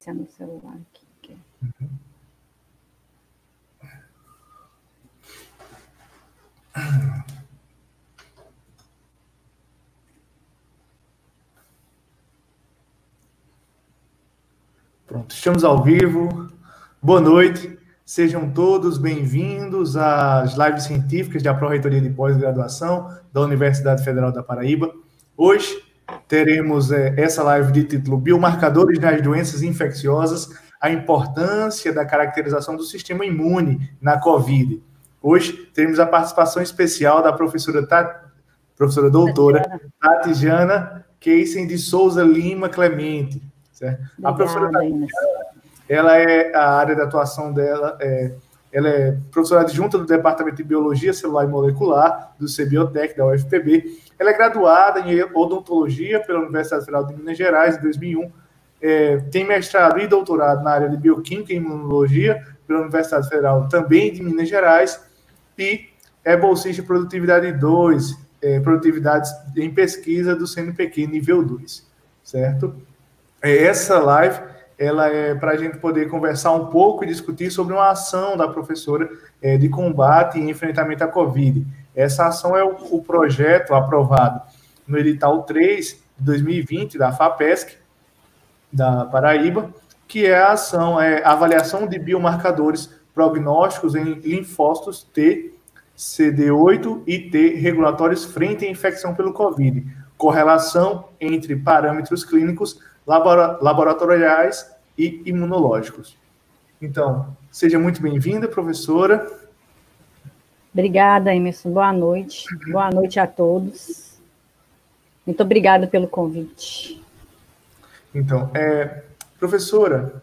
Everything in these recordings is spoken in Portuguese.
iniciar no celular aqui. Pronto, estamos ao vivo. Boa noite. Sejam todos bem-vindos às lives científicas da Pró-Reitoria de Pós-Graduação da Universidade Federal da Paraíba. Hoje teremos essa live de título Biomarcadores nas doenças infecciosas, a importância da caracterização do sistema imune na COVID. Hoje teremos a participação especial da professora doutora Tatiana Keisen de Souza Lima Clemente. Certo? A professora Tatiana, ela é a área de atuação dela, ela é professora adjunta do Departamento de Biologia Celular e Molecular do CBiotec, da UFPB. Ela é graduada em odontologia pela Universidade Federal de Minas Gerais, em 2001. Tem mestrado e doutorado na área de bioquímica e imunologia pela Universidade Federal também de Minas Gerais e é bolsista de produtividade 2, produtividade em pesquisa do CNPq nível 2, certo? Essa live ela é para a gente poder conversar um pouco e discutir sobre uma ação da professora de combate e enfrentamento à Covid. Essa ação é o projeto aprovado no edital 3 de 2020 da FAPESC, da Paraíba, que é a ação, avaliação de biomarcadores prognósticos em linfócitos T, CD8 e T regulatórios frente à infecção pelo Covid, correlação entre parâmetros clínicos, laboratoriais e imunológicos. Então, seja muito bem-vinda, professora. Obrigada, Emerson. Boa noite. Boa noite a todos. Muito obrigada pelo convite. Então, professora,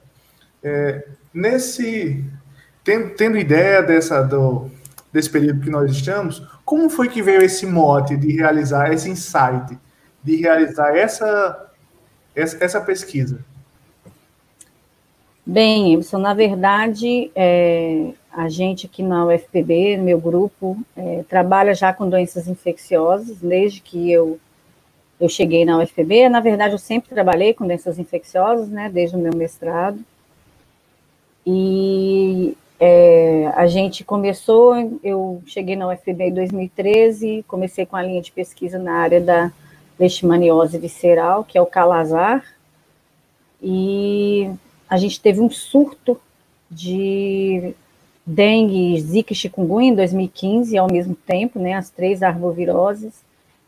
tendo ideia desse período que nós estamos, como foi que veio esse mote de realizar esse insight, de realizar essa pesquisa? Bem, Emerson, na verdade, a gente aqui na UFPB, no meu grupo, trabalha já com doenças infecciosas, desde que eu cheguei na UFPB. Na verdade, eu sempre trabalhei com doenças infecciosas, né, desde o meu mestrado. E a gente começou, eu cheguei na UFPB em 2013, comecei com a linha de pesquisa na área da leishmaniose visceral, que é o calazar, e a gente teve um surto de dengue, zika e chikungunya em 2015, ao mesmo tempo, né, as 3 arboviroses.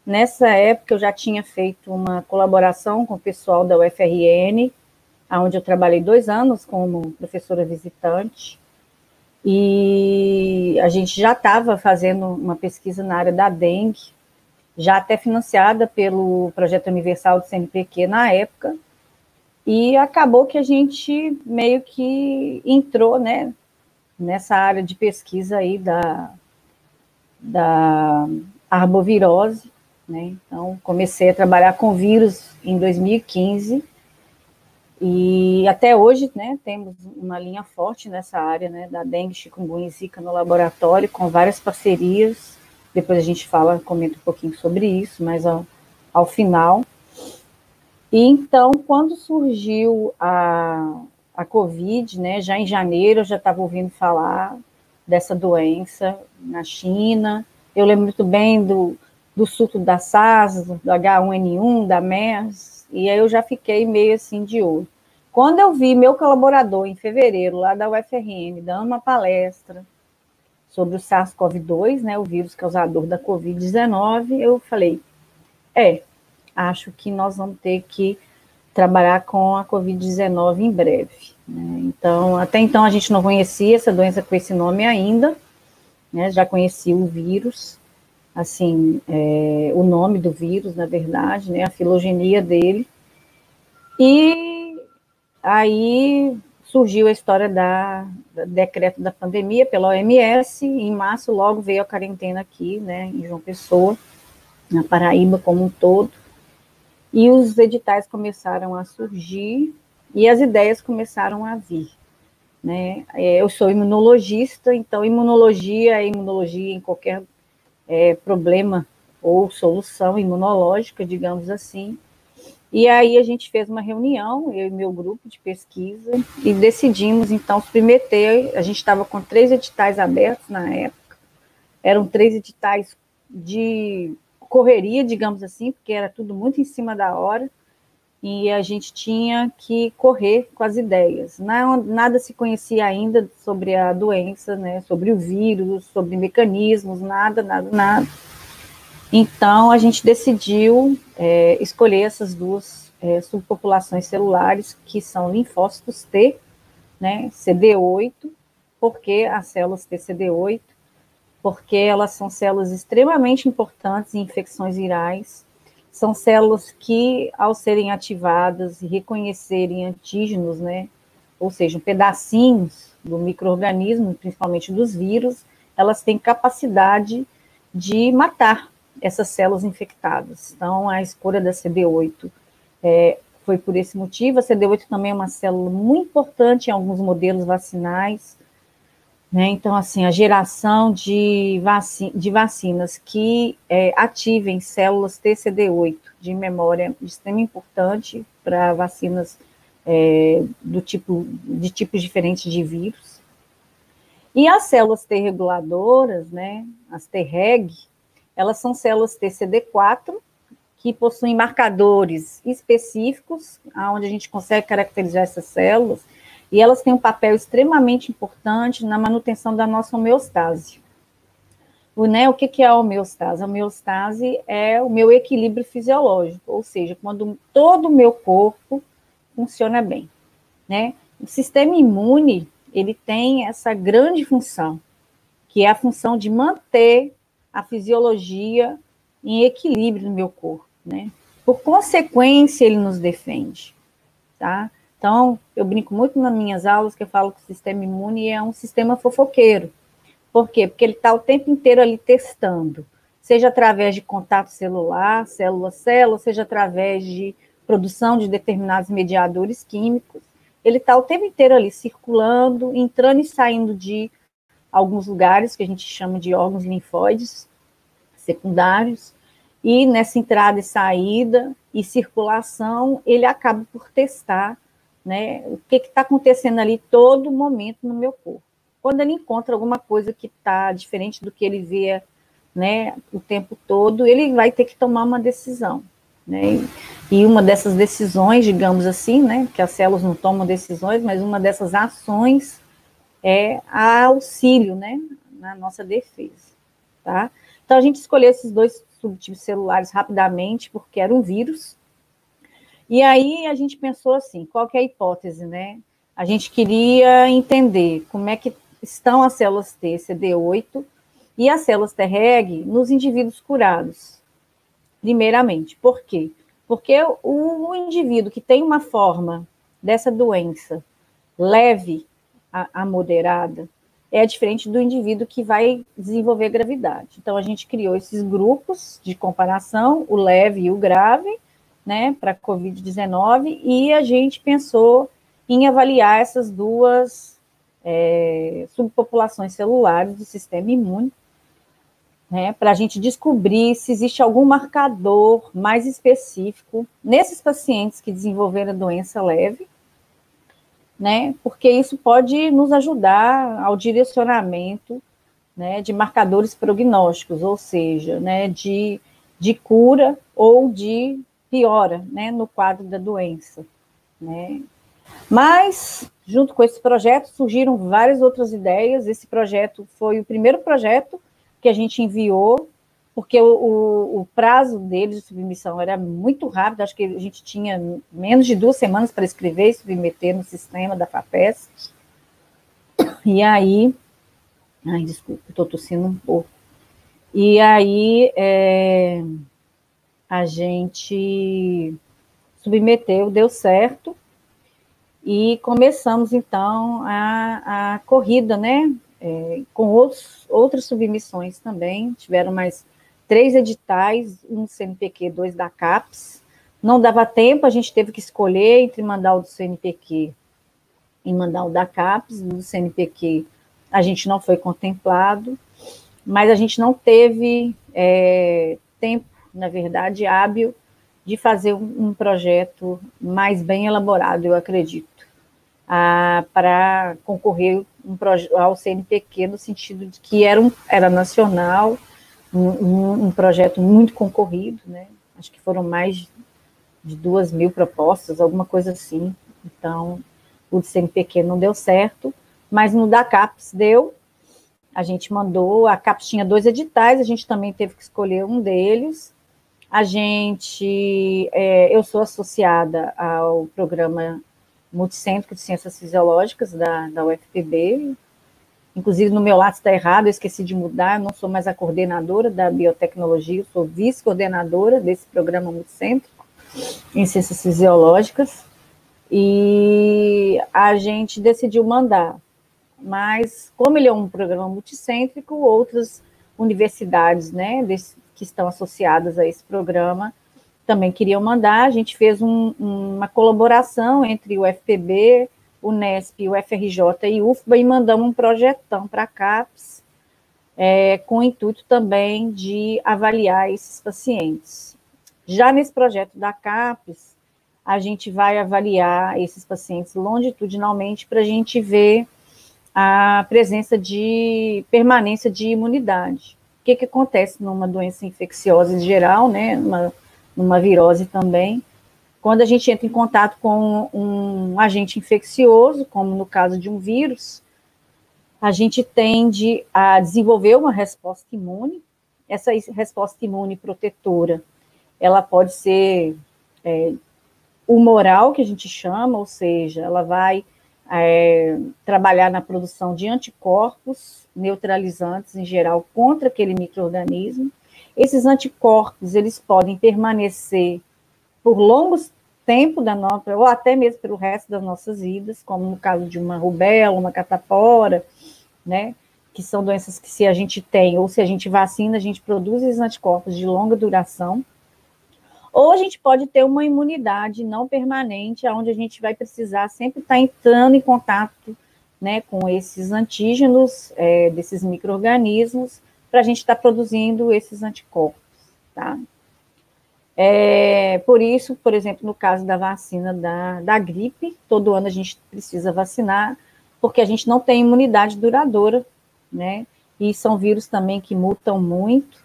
Nessa época, eu já tinha feito uma colaboração com o pessoal da UFRN, onde eu trabalhei 2 anos como professora visitante, e a gente já estava fazendo uma pesquisa na área da dengue, já até financiada pelo Projeto Universal do CNPq na época, e acabou que a gente meio que entrou, né, nessa área de pesquisa aí da arbovirose, né? Então, comecei a trabalhar com vírus em 2015, e até hoje, né, temos uma linha forte nessa área, né, da dengue, chikungunya e zika no laboratório, com várias parcerias. Depois a gente comenta um pouquinho sobre isso, mas ao final. E então, quando surgiu a Covid, né, já em janeiro, eu já estava ouvindo falar dessa doença na China. Eu lembro muito bem do surto da SARS, do H1N1, da MERS, e aí eu já fiquei meio assim de olho. Quando eu vi meu colaborador, em fevereiro, lá da UFRN, dando uma palestra sobre o SARS-CoV-2, né, o vírus causador da Covid-19, eu falei, acho que nós vamos ter que trabalhar com a Covid-19 em breve. Né? Então, até então a gente não conhecia essa doença com esse nome ainda, né? Já conhecia o vírus, assim, o nome do vírus, na verdade, né? A filogenia dele. E aí surgiu a história do decreto da pandemia pela OMS, e em março logo veio a quarentena aqui, né, em João Pessoa, na Paraíba como um todo, e os editais começaram a surgir, e as ideias começaram a vir, né? Eu sou imunologista, então imunologia é imunologia em qualquer problema ou solução imunológica, digamos assim, E aí a gente fez uma reunião, eu e meu grupo de pesquisa, e decidimos, então, submeter, a gente estava com 3 editais abertos na época, eram 3 editais de correria, digamos assim, porque era tudo muito em cima da hora, e a gente tinha que correr com as ideias. Nada se conhecia ainda sobre a doença, né, sobre o vírus, sobre mecanismos, nada. Então, a gente decidiu escolher essas duas subpopulações celulares, que são linfócitos T, né, CD8, porque as células TCD8, porque elas são células extremamente importantes em infecções virais, são células que, ao serem ativadas e reconhecerem antígenos, né, ou seja, pedacinhos do micro-organismo, principalmente dos vírus, elas têm capacidade de matar essas células infectadas. Então, a escolha da CD8 foi por esse motivo. A CD8 também é uma célula muito importante em alguns modelos vacinais, né? Então, assim, a geração de vacinas que ativem células TCD8 de memória de extrema importância para vacinas de tipos diferentes de vírus. E as células T reguladoras, né, as Treg, elas são células TCD4, que possuem marcadores específicos, onde a gente consegue caracterizar essas células, e elas têm um papel extremamente importante na manutenção da nossa homeostase. O que é a homeostase? A homeostase é o meu equilíbrio fisiológico, ou seja, quando todo o meu corpo funciona bem, né? O sistema imune, ele tem essa grande função, que é a função de manter a fisiologia em equilíbrio no meu corpo, né? Por consequência, ele nos defende, tá? Então, eu brinco muito nas minhas aulas que eu falo que o sistema imune é um sistema fofoqueiro. Por quê? Porque ele está o tempo inteiro ali testando, seja através de contato celular, célula-célula, seja através de produção de determinados mediadores químicos. Ele está o tempo inteiro ali circulando, entrando e saindo de alguns lugares que a gente chama de órgãos linfóides secundários, e nessa entrada e saída e circulação, ele acaba por testar, né, o que está acontecendo ali todo momento no meu corpo. Quando ele encontra alguma coisa que está diferente do que ele vê, né, o tempo todo, ele vai ter que tomar uma decisão, né, e uma dessas decisões, digamos assim, né, que as células não tomam decisões, mas uma dessas ações é a auxílio, né, na nossa defesa, tá? Então, a gente escolheu esses 2 subtipos celulares rapidamente, porque era um vírus, e aí a gente pensou assim, qual que é a hipótese, né? A gente queria entender como é que estão as células T, CD8, e as células Treg nos indivíduos curados, primeiramente. Por quê? Porque o indivíduo que tem uma forma dessa doença leve a moderada é diferente do indivíduo que vai desenvolver gravidade. Então, a gente criou esses grupos de comparação, o leve e o grave, né, para a Covid-19, e a gente pensou em avaliar essas duas subpopulações celulares do sistema imune, né, para a gente descobrir se existe algum marcador mais específico nesses pacientes que desenvolveram a doença leve, né, porque isso pode nos ajudar ao direcionamento, né, de marcadores prognósticos, ou seja, né, de cura ou de piora, né, no quadro da doença, né. Mas, junto com esse projeto, surgiram várias outras ideias. Esse projeto foi o primeiro projeto que a gente enviou, porque o prazo dele de submissão era muito rápido, acho que a gente tinha menos de 2 semanas para escrever e submeter no sistema da FAPESP. E aí, desculpa, estou tossindo um pouco. E aí, a gente submeteu, deu certo, e começamos, então, a corrida, né, com outras submissões também, tiveram mais 3 editais, um CNPq, 2 da CAPES, não dava tempo, a gente teve que escolher entre mandar o do CNPq e mandar o da CAPES, do CNPq a gente não foi contemplado, mas a gente não teve tempo, na verdade, hábil de fazer um projeto mais bem elaborado, eu acredito, para concorrer ao CNPq, no sentido de que era nacional, um projeto muito concorrido, né? Acho que foram mais de 2.000 propostas, alguma coisa assim. Então, o do CNPq não deu certo, mas no da CAPES deu. A gente mandou, a CAPES tinha 2 editais, a gente também teve que escolher um deles. Eu sou associada ao programa Multicêntrico de Ciências Fisiológicas da UFPB, inclusive no meu lado está errado, eu esqueci de mudar, eu não sou mais a coordenadora da biotecnologia, eu sou vice-coordenadora desse programa multicêntrico em ciências fisiológicas, e a gente decidiu mandar, mas como ele é um programa multicêntrico, outras universidades, né, que estão associadas a esse programa, também queriam mandar. A gente fez uma colaboração entre o UFPB, o Unesp, o FRJ e o UFBA, e mandamos um projetão para a CAPES, com o intuito também de avaliar esses pacientes. Já nesse projeto da CAPES, a gente vai avaliar esses pacientes longitudinalmente para a gente ver a presença de permanência de imunidade. O que acontece numa doença infecciosa em geral, né, numa virose também, quando a gente entra em contato com um agente infeccioso, como no caso de um vírus, a gente tende a desenvolver uma resposta imune. Essa resposta imune protetora, ela pode ser humoral, que a gente chama, ou seja, ela vai trabalhar na produção de anticorpos neutralizantes, em geral, contra aquele micro-organismo. Esses anticorpos, eles podem permanecer por longos tempos ou até mesmo pelo resto das nossas vidas, como no caso de uma rubéola, uma catapora, né, que são doenças que, se a gente tem, ou se a gente vacina, a gente produz esses anticorpos de longa duração. Ou a gente pode ter uma imunidade não permanente, onde a gente vai precisar sempre estar entrando em contato, né, com esses antígenos, desses micro-organismos, para a gente estar produzindo esses anticorpos, tá? Por isso, por exemplo, no caso da vacina da gripe, todo ano a gente precisa vacinar, porque a gente não tem imunidade duradoura, né? E são vírus também que mutam muito.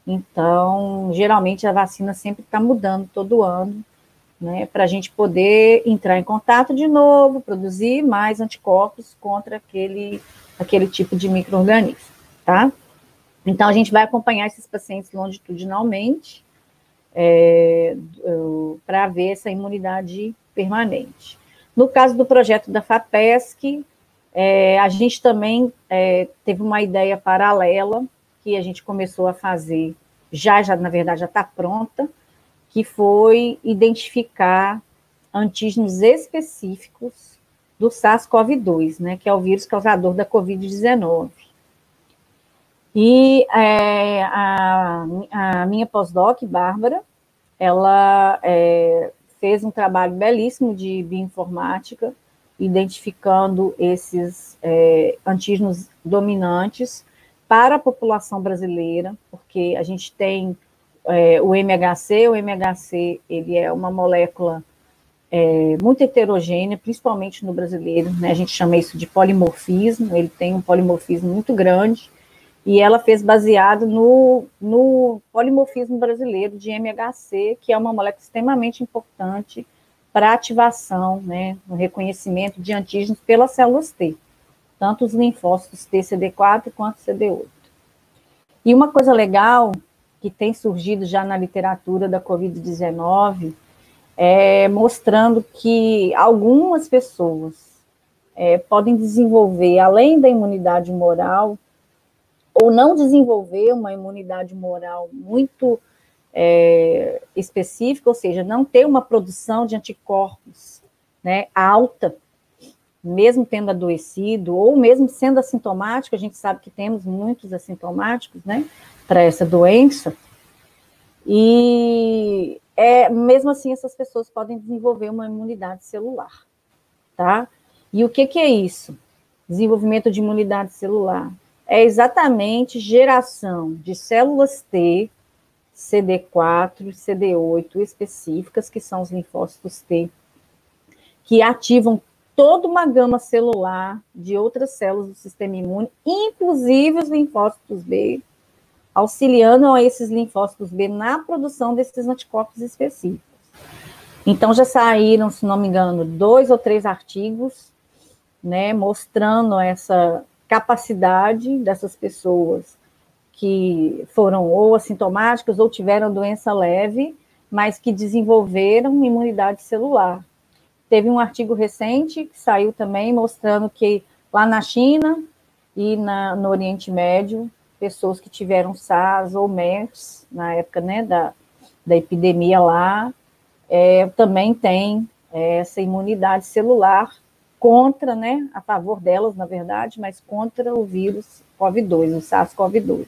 Então, geralmente a vacina sempre está mudando todo ano, né, para a gente poder entrar em contato de novo, produzir mais anticorpos contra aquele tipo de micro-organismo, tá? Então, a gente vai acompanhar esses pacientes longitudinalmente para ver essa imunidade permanente. No caso do projeto da FAPESC, a gente também teve uma ideia paralela, que a gente começou a fazer, na verdade, já está pronta, que foi identificar antígenos específicos do SARS-CoV-2, né, que é o vírus causador da Covid-19. E a minha pós-doc, Bárbara, ela fez um trabalho belíssimo de bioinformática, identificando esses antígenos dominantes para a população brasileira, porque a gente tem o MHC, ele é uma molécula muito heterogênea, principalmente no brasileiro, né? A gente chama isso de polimorfismo, ele tem um polimorfismo muito grande, e ela fez baseado no polimorfismo brasileiro de MHC, que é uma molécula extremamente importante para a ativação, né, no reconhecimento de antígenos pelas células T, tanto os linfócitos TCD4 quanto CD8. E uma coisa legal que tem surgido já na literatura da Covid-19 mostrando que algumas pessoas podem desenvolver, além da imunidade humoral, ou não desenvolver uma imunidade humoral muito específica, ou seja, não ter uma produção de anticorpos, né, alta, mesmo tendo adoecido, ou mesmo sendo assintomático. A gente sabe que temos muitos assintomáticos, né, para essa doença, e mesmo assim essas pessoas podem desenvolver uma imunidade celular, tá? E o que é isso? Desenvolvimento de imunidade celular é exatamente geração de células T CD4, CD8 específicas, que são os linfócitos T, que ativam toda uma gama celular de outras células do sistema imune, inclusive os linfócitos B, auxiliando a esses linfócitos B na produção desses anticorpos específicos. Então, já saíram, se não me engano, 2 ou 3 artigos, né, mostrando essa capacidade dessas pessoas que foram ou assintomáticas ou tiveram doença leve, mas que desenvolveram imunidade celular. Teve um artigo recente que saiu também mostrando que lá na China e no Oriente Médio, pessoas que tiveram SARS ou MERS, na época, né, da epidemia lá, também tem essa imunidade celular contra, né, a favor delas, na verdade, mas contra o vírus COVID-2, o SARS-CoV-2.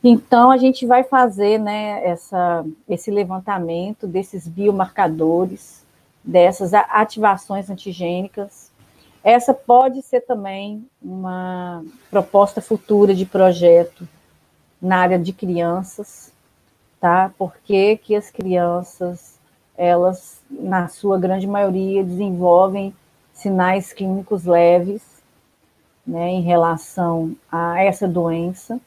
Então, a gente vai fazer, né, esse levantamento desses biomarcadores, dessas ativações antigênicas. Essa pode ser também uma proposta futura de projeto na área de crianças, tá? Porque que as crianças, elas, na sua grande maioria, desenvolvem sinais clínicos leves, né, em relação a essa doença,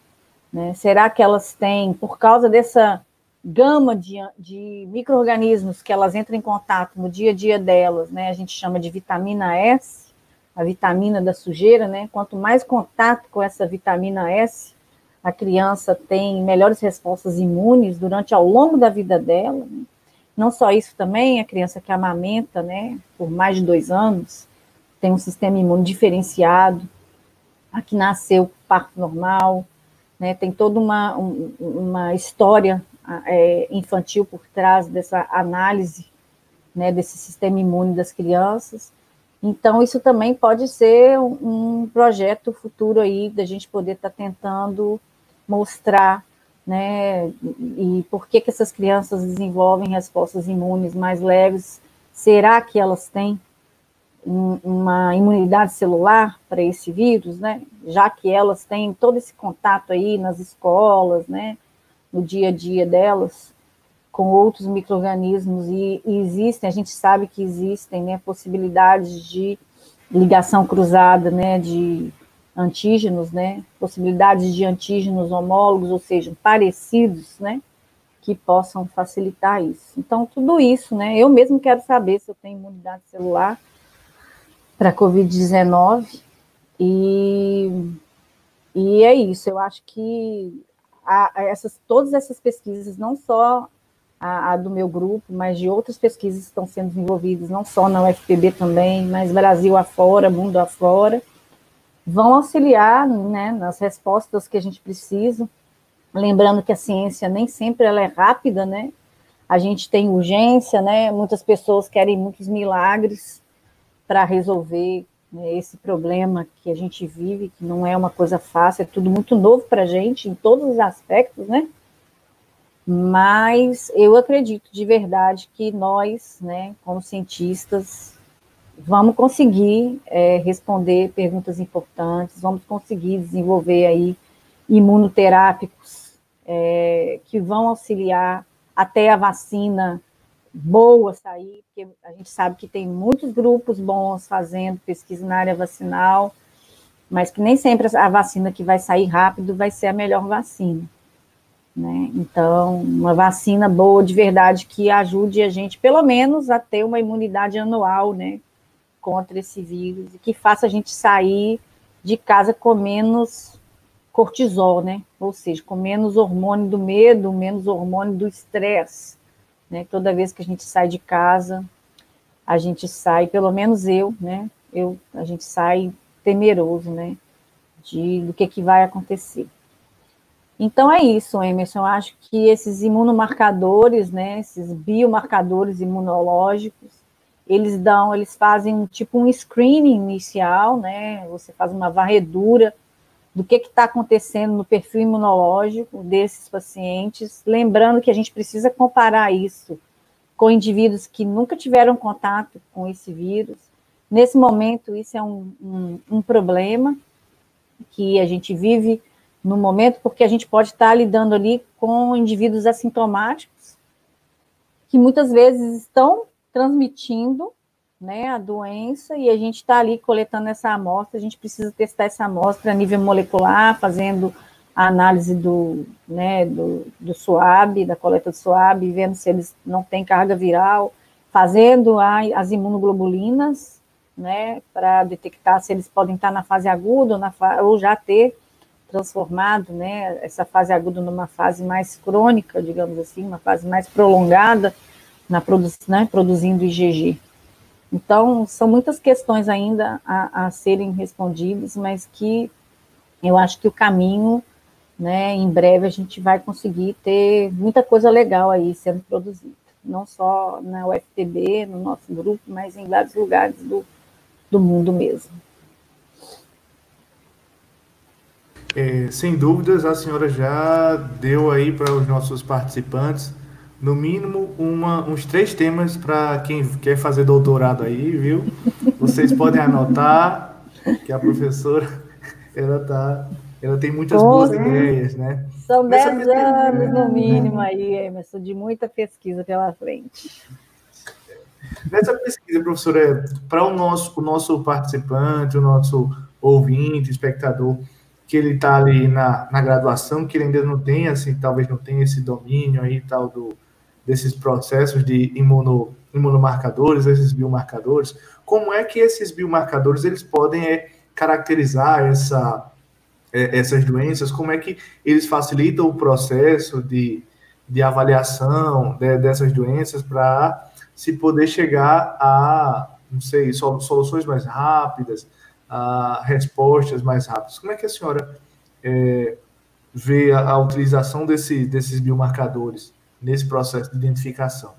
né? Será que elas têm, por causa dessa gama de micro-organismos que elas entram em contato no dia a dia delas, né? A gente chama de vitamina S, a vitamina da sujeira, né? Quanto mais contato com essa vitamina S, a criança tem melhores respostas imunes durante ao longo da vida dela, né? Não só isso também, a criança que amamenta, né, por mais de 2 anos, tem um sistema imune diferenciado, a que nasceu parto normal, né, tem toda uma história infantil por trás dessa análise, né, desse sistema imune das crianças. Então, isso também pode ser um projeto futuro aí, da gente poder estar tentando mostrar, né, e por que essas crianças desenvolvem respostas imunes mais leves. Será que elas têm uma imunidade celular para esse vírus, né? Já que elas têm todo esse contato aí nas escolas, né, no dia a dia delas, com outros micro-organismos, e existem, a gente sabe que existem, né, possibilidades de ligação cruzada, né, de antígenos, né, possibilidades de antígenos homólogos, ou seja, parecidos, né, que possam facilitar isso. Então, tudo isso, né, eu mesmo quero saber se eu tenho imunidade celular para a Covid-19, e é isso. Eu acho que todas essas pesquisas, não só a do meu grupo, mas de outras pesquisas que estão sendo desenvolvidas, não só na UFPB também, mas Brasil afora, mundo afora, vão auxiliar, né, nas respostas que a gente precisa. Lembrando que a ciência nem sempre ela é rápida, né? A gente tem urgência, né? Muitas pessoas querem muitos milagres para resolver, né, esse problema que a gente vive, que não é uma coisa fácil, é tudo muito novo para a gente, em todos os aspectos, né? Mas eu acredito de verdade que nós, né, como cientistas, vamos conseguir responder perguntas importantes, vamos conseguir desenvolver aí imunoterápicos que vão auxiliar até a vacina boa sair, porque a gente sabe que tem muitos grupos bons fazendo pesquisa na área vacinal, mas que nem sempre a vacina que vai sair rápido vai ser a melhor vacina, né? Então, uma vacina boa de verdade que ajude a gente, pelo menos, a ter uma imunidade anual, né, contra esse vírus, e que faça a gente sair de casa com menos cortisol, né? Ou seja, com menos hormônio do medo, menos hormônio do estresse, né? Toda vez que a gente sai de casa, a gente sai, pelo menos eu, né? A gente sai temeroso, né? Do que vai acontecer. Então é isso, Emerson. Eu acho que esses imunomarcadores, né? Esses biomarcadores imunológicos, eles fazem um screening inicial, né? Você faz uma varredura do que está acontecendo no perfil imunológico desses pacientes, lembrando que a gente precisa comparar isso com indivíduos que nunca tiveram contato com esse vírus. Nesse momento, isso é um problema que a gente vive no momento, porque a gente pode estar lidando ali com indivíduos assintomáticos que muitas vezes estão transmitindo, né, a doença, e a gente está ali coletando essa amostra, a gente precisa testar essa amostra a nível molecular, fazendo a análise do SWAB, da coleta do SWAB, vendo se eles não têm carga viral, fazendo as imunoglobulinas, né, para detectar se eles podem estar na fase aguda ou já ter transformado, né, essa fase aguda numa fase mais crônica, digamos assim, uma fase mais prolongada, produzindo IgG. Então, são muitas questões ainda a serem respondidas, mas que eu acho que o caminho, né, em breve a gente vai conseguir ter muita coisa legal aí sendo produzida, não só na UFPB, no nosso grupo, mas em vários lugares do mundo mesmo. Sem dúvidas, a senhora já deu aí para os nossos participantes, no mínimo, uns 3 temas para quem quer fazer doutorado aí, viu? Vocês podem anotar que a professora, ela tem muitas boas ideias, né? São 10 anos, no mínimo, aí, Emerson, de muita pesquisa pela frente. Nessa pesquisa, professora, para o nosso participante, o nosso ouvinte, espectador, que ele está ali na graduação, que ele ainda não tem, assim, talvez não tenha esse domínio aí tal desses processos de imunomarcadores, esses biomarcadores, como é que esses biomarcadores eles podem caracterizar essas doenças, como é que eles facilitam o processo de avaliação dessas doenças para se poder chegar a, não sei, soluções mais rápidas, a respostas mais rápidas. Como é que a senhora vê a utilização desses biomarcadores nesse processo de identificação?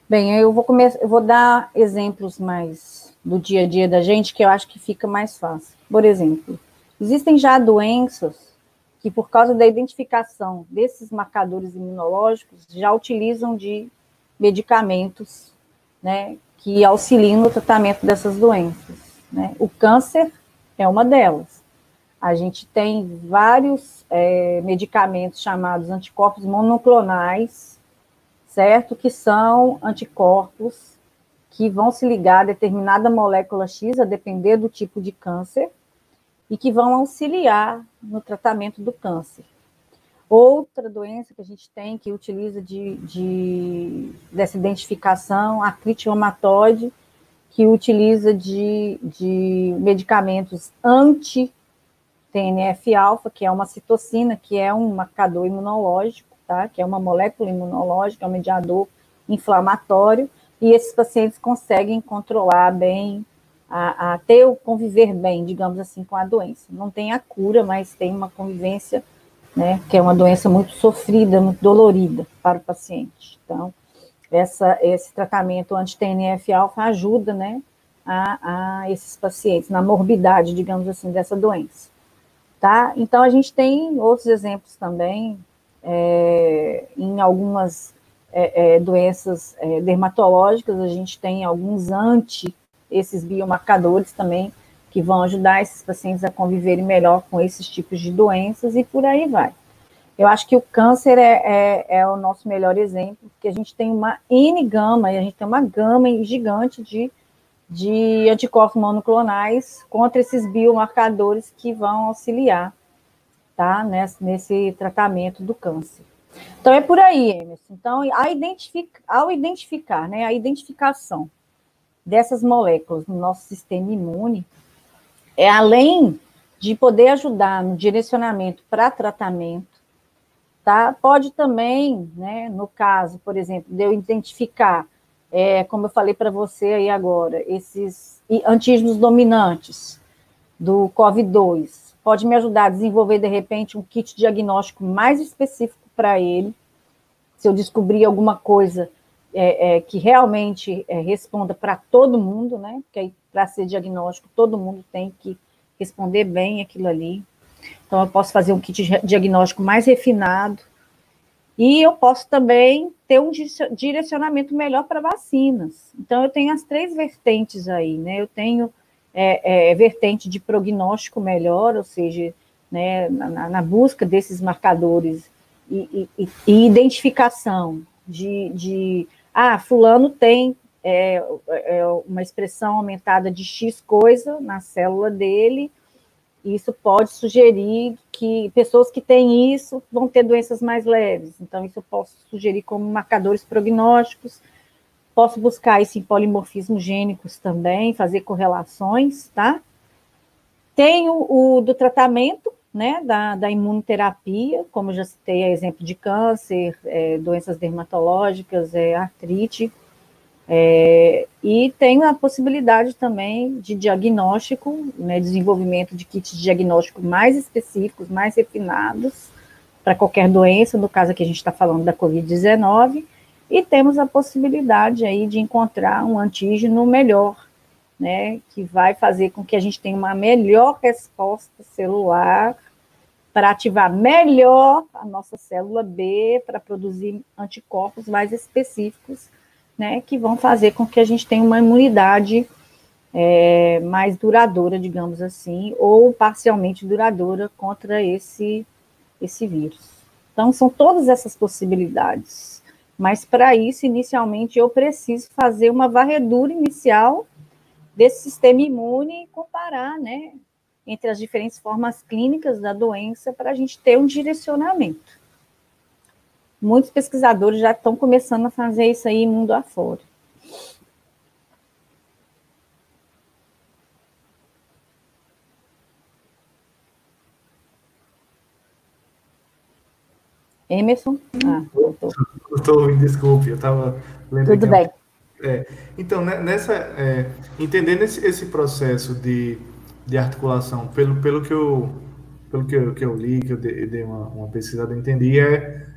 Bem, eu vou dar exemplos mais do dia a dia da gente, que eu acho que fica mais fácil. Por exemplo, existem já doenças que, por causa da identificação desses marcadores imunológicos, já utilizam de medicamentos, né, que auxiliam no tratamento dessas doenças, né? O câncer é uma delas. A gente tem vários medicamentos chamados anticorpos monoclonais, certo? Que são anticorpos que vão se ligar a determinada molécula X, a depender do tipo de câncer, e que vão auxiliar no tratamento do câncer. Outra doença que a gente tem, que utiliza dessa identificação, a artrite reumatoide, que utiliza de medicamentos anti-TNF-alfa, que é uma citocina, que é um marcador imunológico, tá? Que é uma molécula imunológica, é um mediador inflamatório, e esses pacientes conseguem controlar bem, conviver bem, digamos assim, com a doença. Não tem a cura, mas tem uma convivência, né, que é uma doença muito sofrida, muito dolorida para o paciente. Então, esse tratamento anti-TNF-alfa ajuda, né, a esses pacientes, na morbidade, digamos assim, dessa doença. Tá? Então, a gente tem outros exemplos também, em algumas doenças dermatológicas, a gente tem alguns esses biomarcadores também, que vão ajudar esses pacientes a conviverem melhor com esses tipos de doenças, e por aí vai. Eu acho que o câncer é o nosso melhor exemplo, porque a gente tem uma N-gama, e a gente tem uma gama gigante de anticorpos monoclonais contra esses biomarcadores que vão auxiliar, tá, nesse tratamento do câncer. Então, é por aí, Emerson. Então, ao identificar, né, a identificação dessas moléculas no nosso sistema imune, além de poder ajudar no direcionamento para tratamento, tá? Pode também, né, no caso, por exemplo, de eu identificar, como eu falei para você aí agora, esses antígenos dominantes do COVID-2, pode me ajudar a desenvolver, de repente, um kit diagnóstico mais específico para ele, se eu descobrir alguma coisa que realmente responda para todo mundo, né? Porque para ser diagnóstico, todo mundo tem que responder bem aquilo ali. Então, eu posso fazer um kit diagnóstico mais refinado, e eu posso também ter um direcionamento melhor para vacinas. Então, eu tenho as 3 vertentes aí, né? Eu tenho vertente de prognóstico melhor, ou seja, né, na busca desses marcadores e identificação fulano tem uma expressão aumentada de X coisa na célula dele, isso pode sugerir que pessoas que têm isso vão ter doenças mais leves. Então, isso eu posso sugerir como marcadores prognósticos. Posso buscar isso em polimorfismos gênicos também, fazer correlações, tá? Tem o do tratamento, né, da imunoterapia, como eu já citei, exemplo de câncer, doenças dermatológicas, artrite, e tem a possibilidade também de diagnóstico, né, desenvolvimento de kits de diagnóstico mais específicos, mais refinados, para qualquer doença, no caso aqui a gente está falando da Covid-19, e temos a possibilidade aí de encontrar um antígeno melhor, né, que vai fazer com que a gente tenha uma melhor resposta celular para ativar melhor a nossa célula B, para produzir anticorpos mais específicos, né, que vão fazer com que a gente tenha uma imunidade mais duradoura, digamos assim, ou parcialmente duradoura contra esse vírus. Então, são todas essas possibilidades. Mas, para isso, inicialmente, eu preciso fazer uma varredura inicial desse sistema imune e comparar, né, entre as diferentes formas clínicas da doença para a gente ter um direcionamento. Muitos pesquisadores já estão começando a fazer isso aí mundo afora. Emerson? Estou ouvindo, desculpe, eu estava lendo Tudo aqui. Bem. Então, entendendo esse processo de articulação, pelo que eu li, que eu dei uma pesquisada, eu entendi,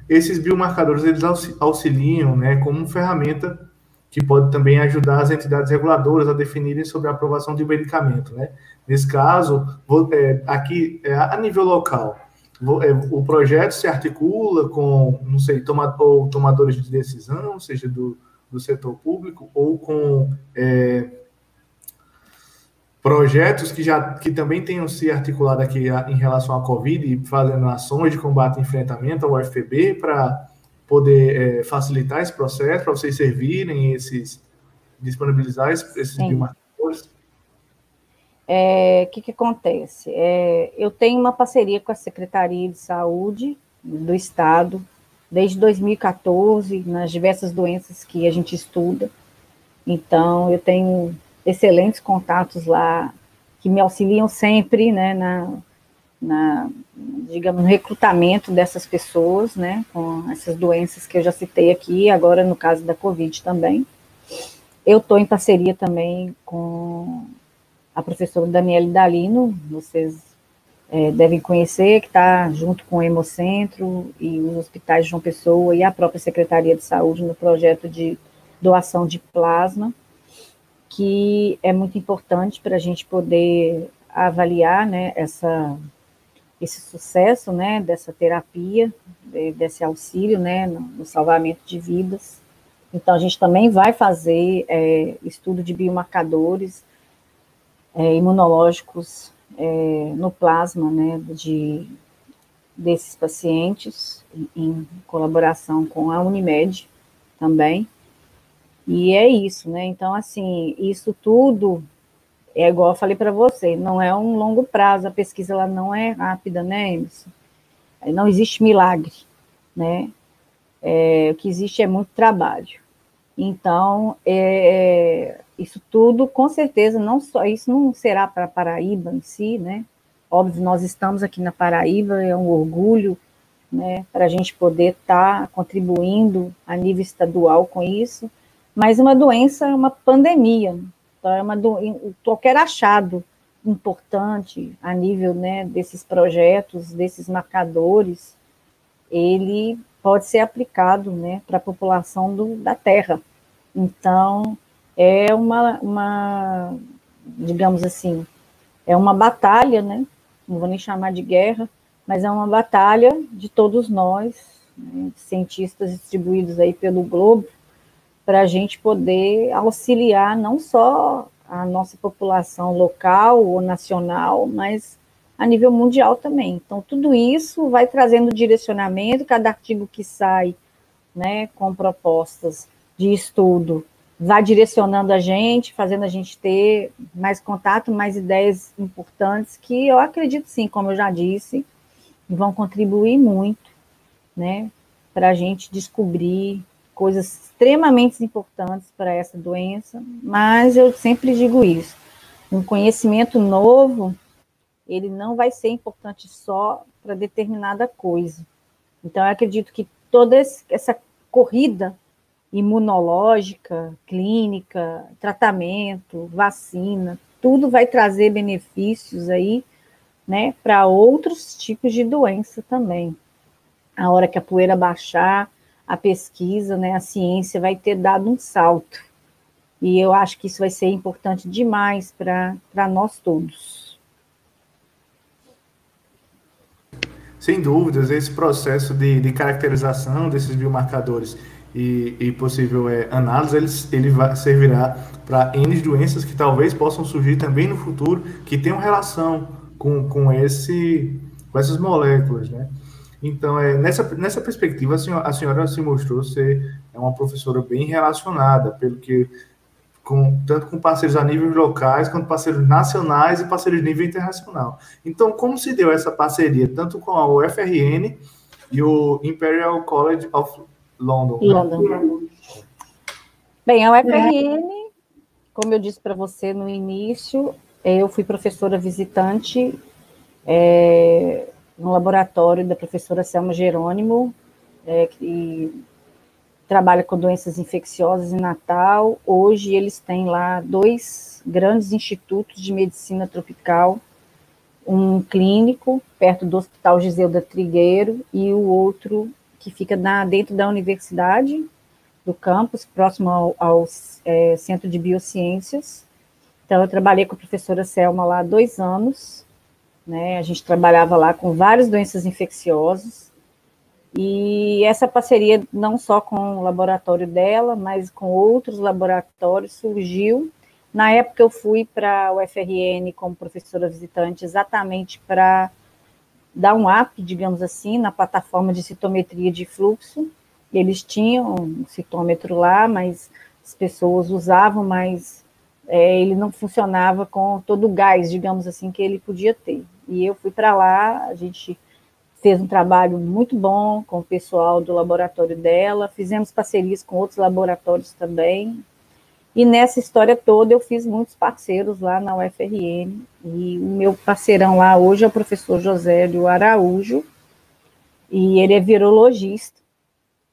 esses biomarcadores, eles auxiliam, né, como ferramenta que pode também ajudar as entidades reguladoras a definirem sobre a aprovação de um medicamento, né? Nesse caso, aqui, a nível local, o projeto se articula com, não sei, tomadores de decisão, seja do setor público, ou com projetos que também tenham se articulado aqui em relação à Covid, fazendo ações de combate e enfrentamento ao UFPB, para poder facilitar esse processo, para vocês servirem disponibilizar esses biomarcadores? O que acontece? Eu tenho uma parceria com a Secretaria de Saúde do Estado, desde 2014, nas diversas doenças que a gente estuda. Então, eu tenho excelentes contatos lá, que me auxiliam sempre, né, digamos, no recrutamento dessas pessoas, né, com essas doenças que eu já citei aqui, agora no caso da Covid também. Eu estou em parceria também com a professora Daniele Dalino, vocês devem conhecer, que está junto com o Hemocentro e os hospitais de João Pessoa e a própria Secretaria de Saúde no projeto de doação de plasma, que é muito importante para a gente poder avaliar, né, esse sucesso, né, dessa terapia, desse auxílio, né, no salvamento de vidas. Então, a gente também vai fazer estudo de biomarcadores imunológicos no plasma, né, desses pacientes, em colaboração com a Unimed também. E é isso, né? Então, assim, isso tudo é igual eu falei para você, não é um longo prazo, a pesquisa ela não é rápida, né, Emerson? Não existe milagre, né? O que existe é muito trabalho. Então, isso tudo, com certeza, isso não será para a Paraíba em si, né? Óbvio, nós estamos aqui na Paraíba, é um orgulho, né, para a gente poder estar contribuindo a nível estadual com isso, mas uma doença é uma pandemia, então qualquer achado importante a nível, né, desses projetos, desses marcadores, ele pode ser aplicado, né, para a população da Terra. Então, é digamos assim, é uma batalha, né, não vou nem chamar de guerra, mas é uma batalha de todos nós, né, cientistas distribuídos aí pelo globo, para a gente poder auxiliar não só a nossa população local ou nacional, mas a nível mundial também. Então, tudo isso vai trazendo direcionamento, cada artigo que sai, né, com propostas de estudo, vai direcionando a gente, fazendo a gente ter mais contato, mais ideias importantes, que eu acredito sim, como eu já disse, vão contribuir muito, né, para a gente descobrir coisas extremamente importantes para essa doença, mas eu sempre digo isso, um conhecimento novo, ele não vai ser importante só para determinada coisa. Então, eu acredito que toda essa corrida imunológica, clínica, tratamento, vacina, tudo vai trazer benefícios aí, né, para outros tipos de doença também. A hora que a poeira baixar, a pesquisa, né, a ciência vai ter dado um salto. E eu acho que isso vai ser importante demais para nós todos. Sem dúvidas, esse processo de caracterização desses biomarcadores e possível análise, ele servirá para N doenças que talvez possam surgir também no futuro, que tenham relação com essas moléculas, né? Então, nessa perspectiva, a senhora se mostrou ser uma professora bem relacionada, pelo que tanto com parceiros a nível locais, quanto parceiros nacionais e parceiros de nível internacional. Então, como se deu essa parceria, tanto com a UFRN e o Imperial College of London? London. Bem, a UFRN, como eu disse para você no início, eu fui professora visitante no laboratório da professora Selma Jerônimo, que trabalha com doenças infecciosas em Natal. Hoje eles têm lá 2 grandes institutos de medicina tropical, um clínico perto do Hospital Giseuda Trigueiro e o outro que fica dentro da universidade, do campus, próximo ao Centro de Biociências. Então, eu trabalhei com a professora Selma lá há 2 anos, né? A gente trabalhava lá com várias doenças infecciosas, e essa parceria, não só com o laboratório dela, mas com outros laboratórios, surgiu. Na época, eu fui para o UFRN como professora visitante, exatamente para dar um up, digamos assim, na plataforma de citometria de fluxo. Eles tinham um citômetro lá, mas as pessoas usavam, mas ele não funcionava com todo o gás, digamos assim, que ele podia ter. E eu fui para lá, a gente fez um trabalho muito bom com o pessoal do laboratório dela, fizemos parcerias com outros laboratórios também, e nessa história toda eu fiz muitos parceiros lá na UFRN, e o meu parceirão lá hoje é o professor Josélio Araújo, e ele é virologista,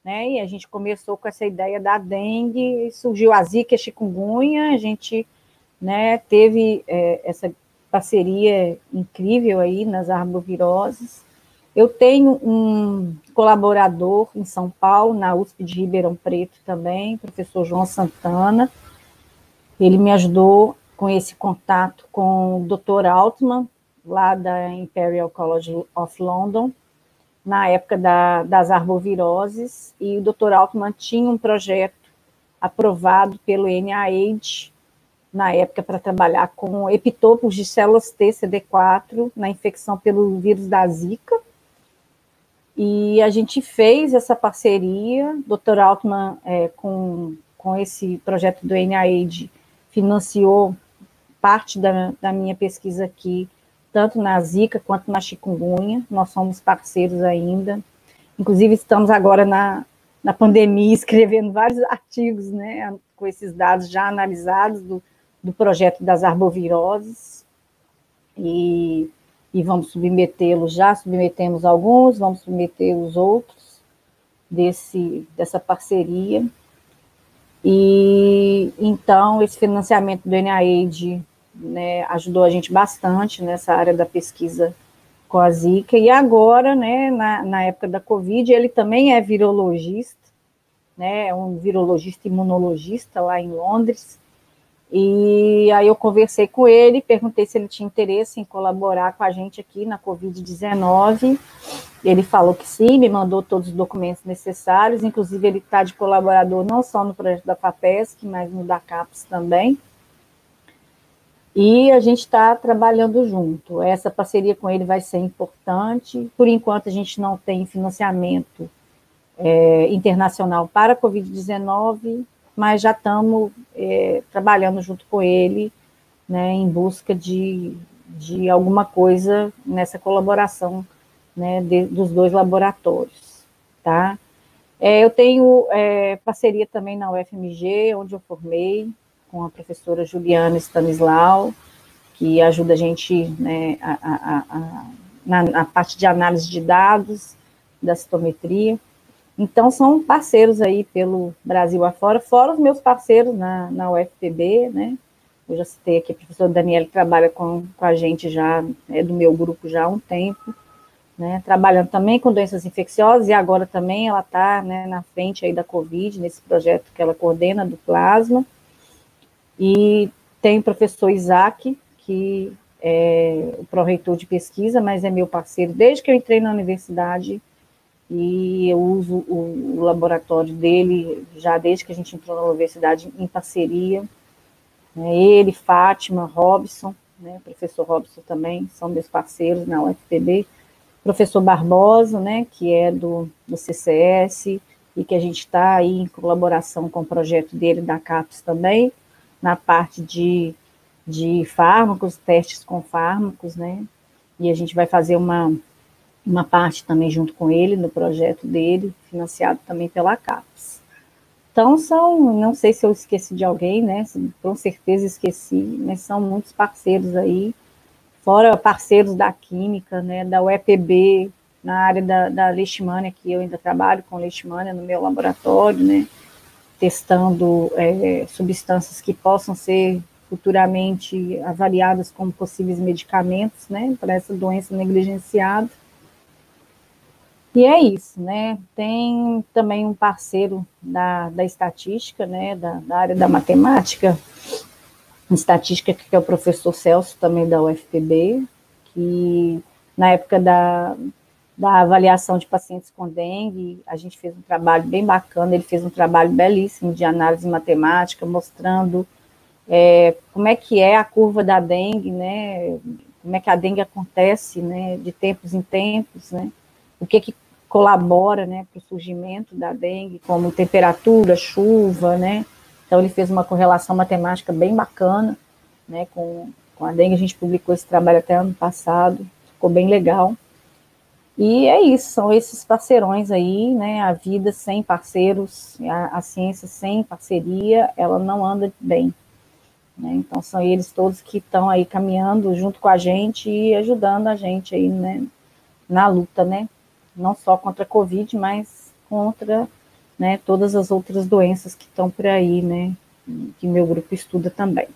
né, e a gente começou com essa ideia da dengue, surgiu a zika e a chikungunya, a gente, né, teve essa parceria incrível aí nas arboviroses. Eu tenho um colaborador em São Paulo, na USP de Ribeirão Preto também, professor João Santana. Ele me ajudou com esse contato com o Dr. Altman, lá da Imperial College of London, na época das arboviroses, e o Dr. Altman tinha um projeto aprovado pelo NIH, na época, para trabalhar com epitopos de células T, CD4, na infecção pelo vírus da Zika. E a gente fez essa parceria, Dr. Altman, com esse projeto do NIH, financiou parte da minha pesquisa aqui, tanto na Zika quanto na chikungunya, nós somos parceiros ainda, inclusive estamos agora na pandemia escrevendo vários artigos, né, com esses dados já analisados do projeto das arboviroses, e vamos submetê-los, já submetemos alguns, vamos submeter os outros dessa parceria. E então esse financiamento do NIH, né, ajudou a gente bastante nessa área da pesquisa com a Zika, e agora, né, na época da Covid, ele também é virologista, né, é um virologista imunologista lá em Londres. E aí eu conversei com ele, perguntei se ele tinha interesse em colaborar com a gente aqui na Covid-19, ele falou que sim, me mandou todos os documentos necessários, inclusive ele está de colaborador não só no projeto da FAPESC, mas no da CAPES também. E a gente está trabalhando junto. Essa parceria com ele vai ser importante. Por enquanto, a gente não tem financiamento internacional para a Covid-19, mas já estamos trabalhando junto com ele, né, em busca de alguma coisa nessa colaboração, né, dos dois laboratórios. Tá? Eu tenho parceria também na UFMG, onde eu formei, com a professora Juliana Stanislau, que ajuda a gente, né, na parte de análise de dados, da citometria. Então, são parceiros aí pelo Brasil afora, fora os meus parceiros na UFPB, né? Eu já citei aqui a professora Daniela, que trabalha com a gente já, do meu grupo já há um tempo, né? Trabalhando também com doenças infecciosas, e agora também ela está, né, na frente aí da Covid, nesse projeto que ela coordena do plasma. E tem o professor Isaac, que é o pró-reitor de pesquisa, mas é meu parceiro desde que eu entrei na universidade, e eu uso o laboratório dele já desde que a gente entrou na universidade em parceria. Ele, Fátima, Robson, né, professor Robson também, são meus parceiros na UFPB. Professor Barbosa, né, que é do CCS, e que a gente está aí em colaboração com o projeto dele, da CAPES também, na parte de fármacos, testes com fármacos, né, e a gente vai fazer uma parte também junto com ele, no projeto dele, financiado também pela CAPES. Então, não sei se eu esqueci de alguém, né, com certeza esqueci, mas são muitos parceiros aí, fora parceiros da química, né, da UEPB, na área da leishmania, que eu ainda trabalho com leishmania no meu laboratório, né, testando substâncias que possam ser futuramente avaliadas como possíveis medicamentos, né, para essa doença negligenciada. E é isso, né? Tem também um parceiro da estatística, né? Da área da matemática, estatística, que é o professor Celso, também da UFPB, que na época da avaliação de pacientes com dengue, a gente fez um trabalho bem bacana, ele fez um trabalho belíssimo de análise matemática, mostrando como é que é a curva da dengue, né? Como é que a dengue acontece, né? De tempos em tempos, né? O que colabora, né, para o surgimento da dengue, como temperatura, chuva, né? Então, ele fez uma correlação matemática bem bacana, né, com a dengue. A gente publicou esse trabalho até ano passado, ficou bem legal. E é isso, são esses parceirões aí, né? A vida sem parceiros, a ciência sem parceria, ela não anda bem, né? Então, são eles todos que estão aí caminhando junto com a gente e ajudando a gente aí, né, na luta, né? Não só contra a Covid, mas contra, né, todas as outras doenças que estão por aí, né, que meu grupo estuda também.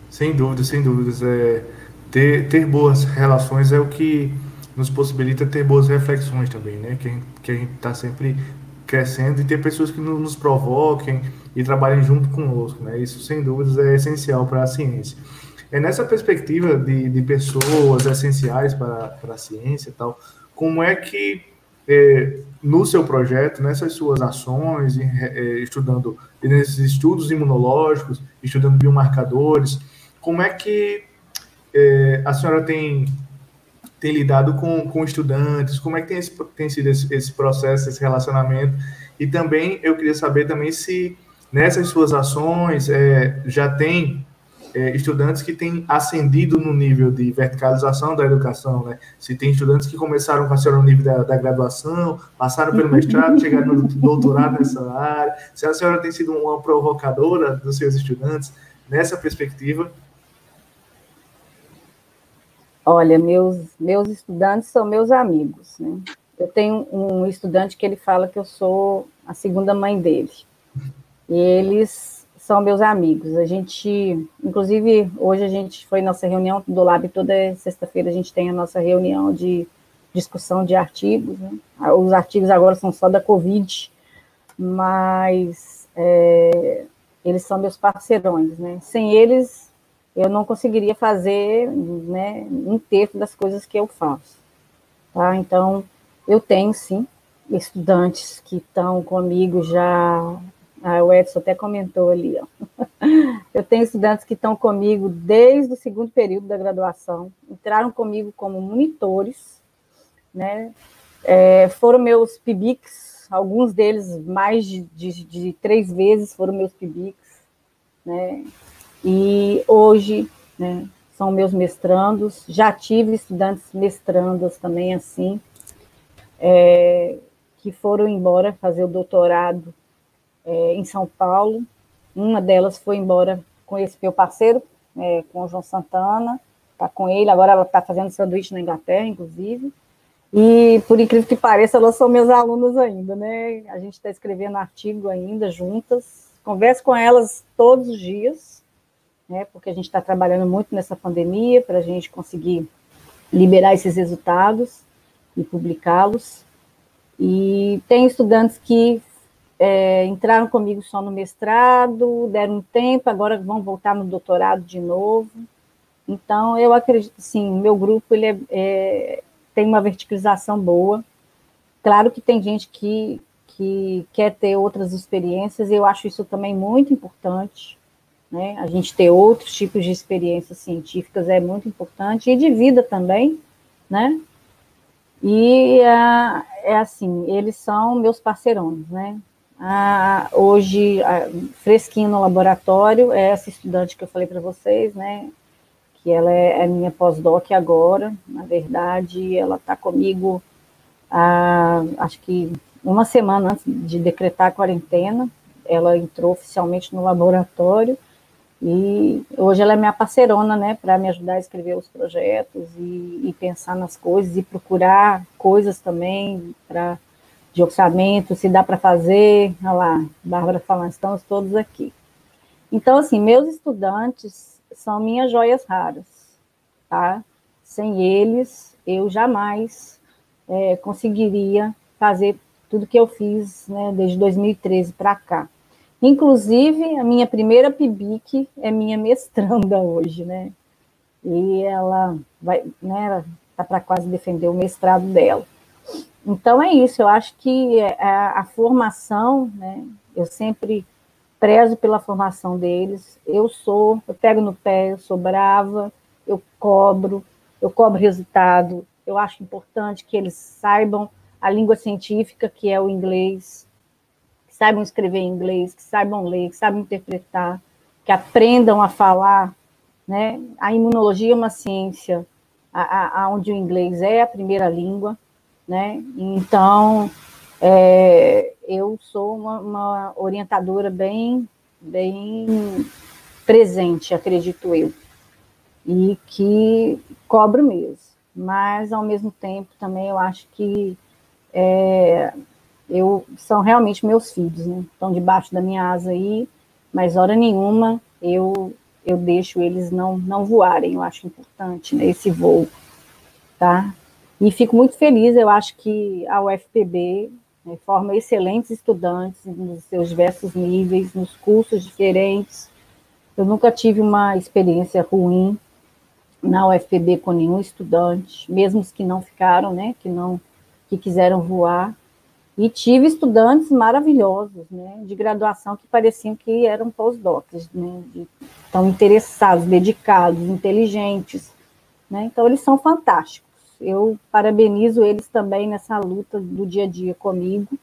Sem dúvidas, sem dúvidas. Ter boas relações é o que nos possibilita ter boas reflexões também, né? Que a gente está sempre crescendo, e ter pessoas que nos provoquem e trabalhem junto conosco, né? Isso, sem dúvidas, é essencial para a ciência. É nessa perspectiva de pessoas essenciais para a ciência e tal, como é que, no seu projeto, nessas suas ações, estudando nesses estudos imunológicos, estudando biomarcadores, como é que a senhora tem lidado com estudantes, como é que tem sido esse processo, esse relacionamento? E também eu queria saber também se nessas suas ações já tem estudantes que têm ascendido no nível de verticalização da educação, né? Se tem estudantes que começaram com a senhora no nível da graduação, passaram pelo mestrado, chegaram no doutorado nessa área, se a senhora tem sido uma provocadora dos seus estudantes nessa perspectiva. Olha, meus estudantes são meus amigos, né? Eu tenho um estudante que ele fala que eu sou a segunda mãe dele, e eles são meus amigos. A gente, inclusive, hoje a gente foi nossa reunião do Lab, toda sexta-feira a gente tem a nossa reunião de discussão de artigos, né? Os artigos agora são só da Covid, mas eles são meus parceirões, né? Sem eles, eu não conseguiria fazer, né, um terço das coisas que eu faço, tá? Então, eu tenho, sim, estudantes que estão comigo já. O Edson até comentou ali, ó. Eu tenho estudantes que estão comigo desde o segundo período da graduação, entraram comigo como monitores, né? Foram meus PIBICs, alguns deles mais de 3 vezes foram meus PIBICs, né? E hoje, né, são meus mestrandos. Já tive estudantes mestrandas também assim, que foram embora fazer o doutorado em São Paulo. Uma delas foi embora com esse meu parceiro, com o João Santana, está com ele, agora ela está fazendo sanduíche na Inglaterra, inclusive, e, por incrível que pareça, elas são minhas alunas ainda, né? A gente está escrevendo artigo ainda juntas, converso com elas todos os dias, né? Porque a gente está trabalhando muito nessa pandemia, para a gente conseguir liberar esses resultados e publicá-los, e tem estudantes que entraram comigo só no mestrado, deram um tempo, agora vão voltar no doutorado de novo. Então, eu acredito, sim, o meu grupo ele tem uma verticalização boa. Claro que tem gente que quer ter outras experiências, e eu acho isso também muito importante, né? A gente ter outros tipos de experiências científicas é muito importante, e de vida também, né? E assim, eles são meus parceirões, né? Hoje, fresquinho no laboratório, é essa estudante que eu falei para vocês, né, que ela é minha pós-doc agora, na verdade, ela está comigo, acho que uma semana antes de decretar a quarentena, ela entrou oficialmente no laboratório, e hoje ela é minha parceirona, né, para me ajudar a escrever os projetos, e pensar nas coisas, e procurar coisas também de orçamento, se dá para fazer. Olha lá, Bárbara falando, estamos todos aqui. Então, assim, meus estudantes são minhas joias raras, tá? Sem eles, eu jamais conseguiria fazer tudo que eu fiz, né, desde 2013 para cá. Inclusive, a minha primeira PIBIC é minha mestranda hoje, né? E ela vai, né, ela está para quase defender o mestrado dela. Então, é isso, eu acho que a formação, né, eu sempre prezo pela formação deles, eu pego no pé, eu sou brava, eu cobro resultado, eu acho importante que eles saibam a língua científica, que é o inglês, que saibam escrever em inglês, que saibam ler, que saibam interpretar, que aprendam a falar, né? A imunologia é uma ciência onde o inglês é a primeira língua, né? Então, eu sou uma orientadora bem presente, acredito eu, e que cobro mesmo, mas, ao mesmo tempo, também eu acho que são realmente meus filhos, né? Estão debaixo da minha asa aí, mas, hora nenhuma, eu deixo eles não voarem, eu acho importante, né, esse voo, tá? E fico muito feliz, eu acho que a UFPB, né, forma excelentes estudantes nos seus diversos níveis, nos cursos diferentes. Eu nunca tive uma experiência ruim na UFPB com nenhum estudante, mesmo os que não ficaram, né, que quiseram voar. E tive estudantes maravilhosos, né, de graduação, que pareciam que eram pós-docs, né, tão interessados, dedicados, inteligentes, né? Então, eles são fantásticos. Eu parabenizo eles também nessa luta do dia a dia comigo,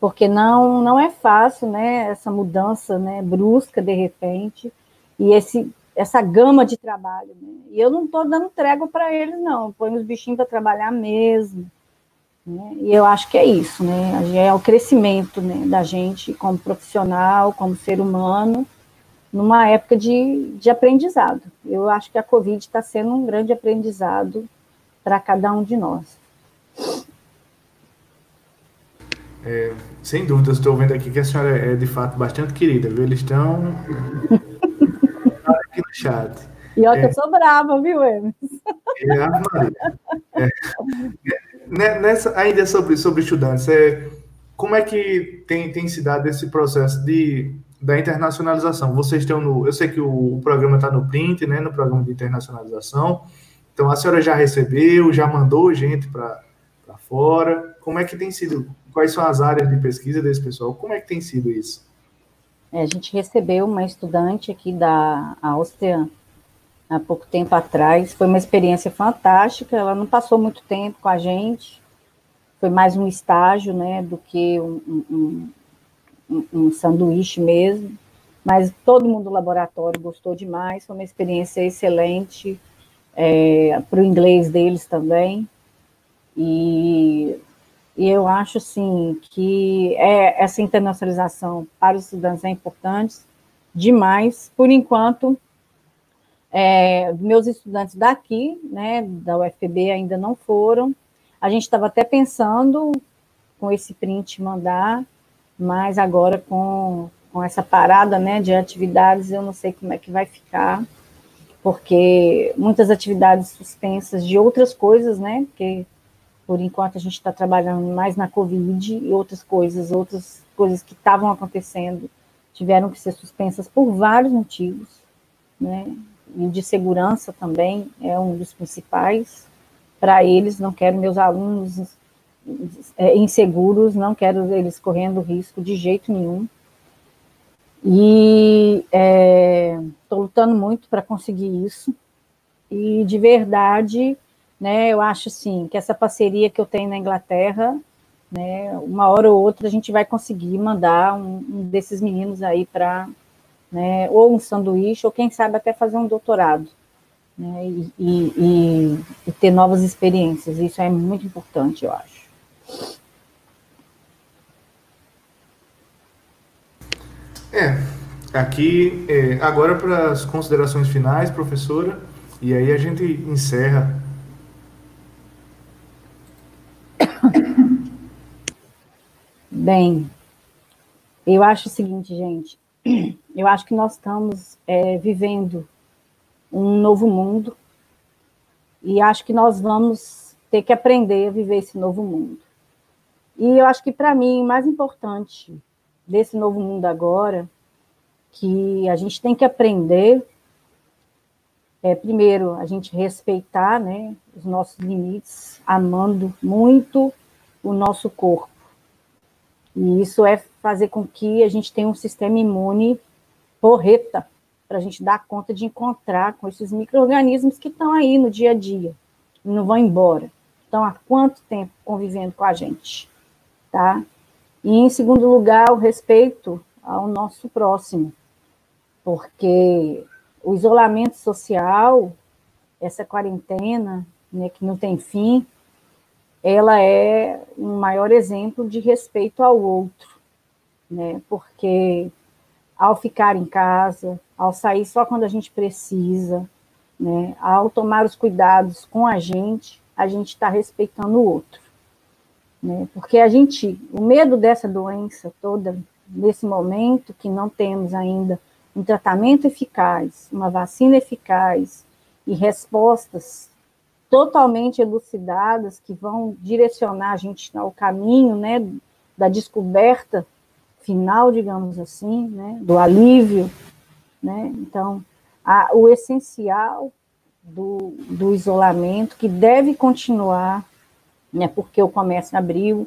porque não é fácil, né, essa mudança, né, brusca, de repente, e essa gama de trabalho, né? E eu não estou dando trégua para eles, não, eu ponho os bichinhos para trabalhar mesmo, né? E eu acho que é isso, né? É o crescimento, né, da gente como profissional, como ser humano, numa época de aprendizado. Eu acho que a Covid está sendo um grande aprendizado para cada um de nós. Sem dúvida, estou vendo aqui que a senhora é, de fato, bastante querida, viu? Eles estão aqui no chat. E olha que eu sou brava, viu, Emerson? Ainda sobre estudantes, como é que tem se dado esse processo da internacionalização? Vocês estão eu sei que o programa está no PRINT, né, no programa de internacionalização, então a senhora já recebeu, já mandou gente para fora, como é que tem sido? Quais são as áreas de pesquisa desse pessoal? Como é que tem sido isso? A gente recebeu uma estudante aqui da Áustria há pouco tempo atrás, foi uma experiência fantástica, ela não passou muito tempo com a gente, foi mais um estágio, né, do que um sanduíche mesmo, mas todo mundo do laboratório gostou demais, foi uma experiência excelente, para o inglês deles também, e eu acho, assim, que essa internacionalização para os estudantes é importante demais. Por enquanto, meus estudantes daqui, né, da UFPB, ainda não foram. A gente estava até pensando com esse print mandar, mas agora com essa parada, né, de atividades, eu não sei como é que vai ficar, porque muitas atividades suspensas de outras coisas, né, porque por enquanto a gente está trabalhando mais na Covid e outras coisas que estavam acontecendo tiveram que ser suspensas por vários motivos, né, e de segurança também é um dos principais. Para eles, não quero meus alunos inseguros, não quero eles correndo risco de jeito nenhum. E estou lutando muito para conseguir isso. E, de verdade, né, eu acho assim, que essa parceria que eu tenho na Inglaterra, né, uma hora ou outra a gente vai conseguir mandar um desses meninos aí para, né, ou um sanduíche, ou quem sabe até fazer um doutorado, né, e ter novas experiências. Isso é muito importante, eu acho. Aqui, agora para as considerações finais, professora, e aí a gente encerra. Bem, eu acho o seguinte, gente, eu acho que nós estamos vivendo um novo mundo e acho que nós vamos ter que aprender a viver esse novo mundo. E eu acho que, para mim, o mais importante desse novo mundo agora, que a gente tem que aprender, primeiro, a gente respeitar, né, os nossos limites, amando muito o nosso corpo. E isso é fazer com que a gente tenha um sistema imune porreta, para a gente dar conta de encontrar com esses micro-organismos que estão aí no dia a dia, e não vão embora. Estão há quanto tempo convivendo com a gente, tá? E, em segundo lugar, o respeito ao nosso próximo, porque o isolamento social, essa quarentena, né, que não tem fim, ela é um maior exemplo de respeito ao outro, né? Porque ao ficar em casa, ao sair só quando a gente precisa, né, ao tomar os cuidados com a gente está respeitando o outro, né? Porque o medo dessa doença toda, nesse momento que não temos ainda um tratamento eficaz, uma vacina eficaz e respostas totalmente elucidadas que vão direcionar a gente ao caminho, né, da descoberta final, digamos assim, né, do alívio, né? Então, o essencial do isolamento, que deve continuar, né, porque o comércio abriu,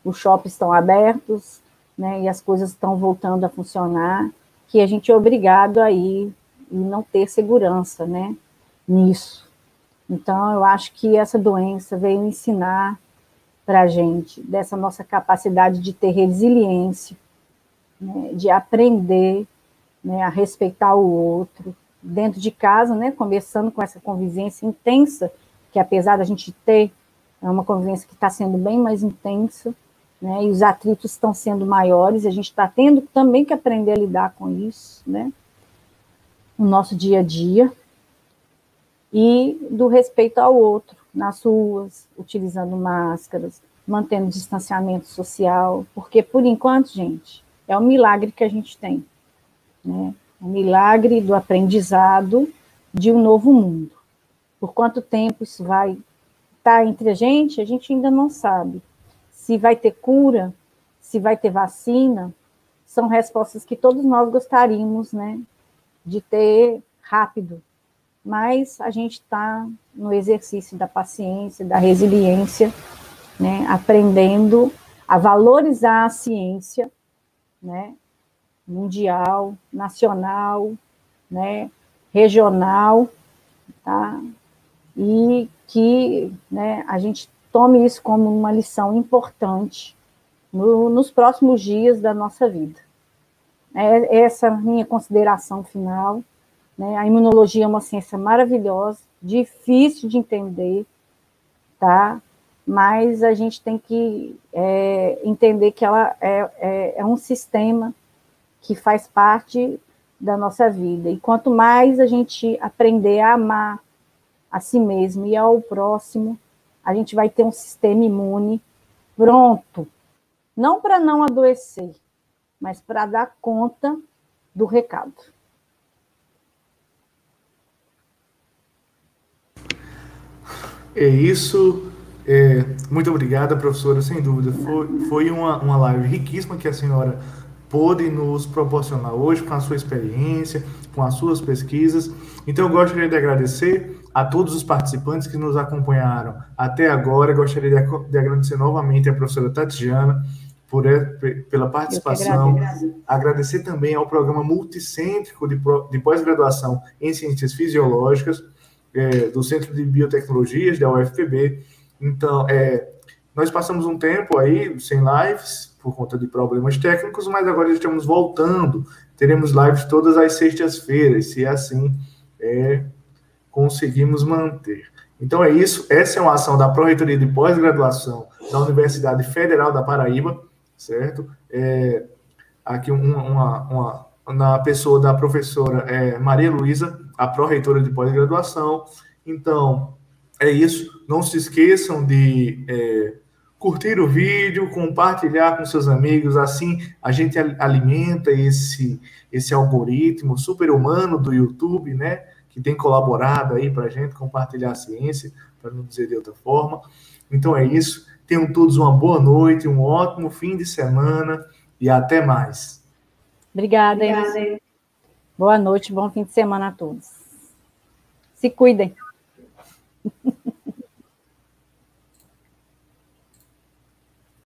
os shoppings estão abertos, né, e as coisas estão voltando a funcionar, que a gente é obrigado a ir e não ter segurança, né, nisso. Então, eu acho que essa doença veio ensinar para a gente dessa nossa capacidade de ter resiliência, né, de aprender, né, a respeitar o outro, dentro de casa, né, começando com essa convivência intensa, que apesar da gente ter, é uma convivência que está sendo bem mais intensa, né, e os atritos estão sendo maiores, e a gente está tendo também que aprender a lidar com isso, né, no nosso dia a dia, e do respeito ao outro, nas ruas, utilizando máscaras, mantendo distanciamento social, porque, por enquanto, gente, é um milagre que a gente tem, né? Um milagre do aprendizado de um novo mundo. Por quanto tempo isso vai estar entre a gente ainda não sabe. Se vai ter cura, se vai ter vacina, são respostas que todos nós gostaríamos, né, de ter rápido, mas a gente está no exercício da paciência, da resiliência, né, aprendendo a valorizar a ciência, né, mundial, nacional, né, regional, tá? E que, né, a gente tome isso como uma lição importante nos próximos dias da nossa vida. Essa é a minha consideração final, né? A imunologia é uma ciência maravilhosa, difícil de entender, tá? Mas a gente tem que entender que ela é um sistema que faz parte da nossa vida. E quanto mais a gente aprender a amar a si mesmo e ao próximo, a gente vai ter um sistema imune pronto, não para não adoecer, mas para dar conta do recado. É isso. Muito obrigada, professora. Sem dúvida, foi uma live riquíssima que a senhora pôde nos proporcionar hoje com a sua experiência, com as suas pesquisas. Então, eu gostaria de agradecer a todos os participantes que nos acompanharam até agora. Eu gostaria de agradecer novamente à professora Tatiana pela participação. Agradecer também ao programa multicêntrico de pós-graduação em Ciências Fisiológicas, do Centro de Biotecnologias da UFPB. Então, nós passamos um tempo aí sem lives por conta de problemas técnicos, mas agora estamos voltando. Teremos lives todas as sextas-feiras, se assim conseguimos manter. Então é isso. Essa é uma ação da Pró-Reitoria de Pós-Graduação da Universidade Federal da Paraíba, certo? Aqui na pessoa da professora Maria Luísa, a pró-reitora de pós-graduação. Então, é isso. Não se esqueçam de curtir o vídeo, compartilhar com seus amigos. Assim, a gente alimenta esse algoritmo super-humano do YouTube, né? Que tem colaborado aí para a gente compartilhar a ciência, para não dizer de outra forma. Então, é isso. Tenham todos uma boa noite, um ótimo fim de semana e até mais. Obrigada. Boa noite, bom fim de semana a todos. Se cuidem.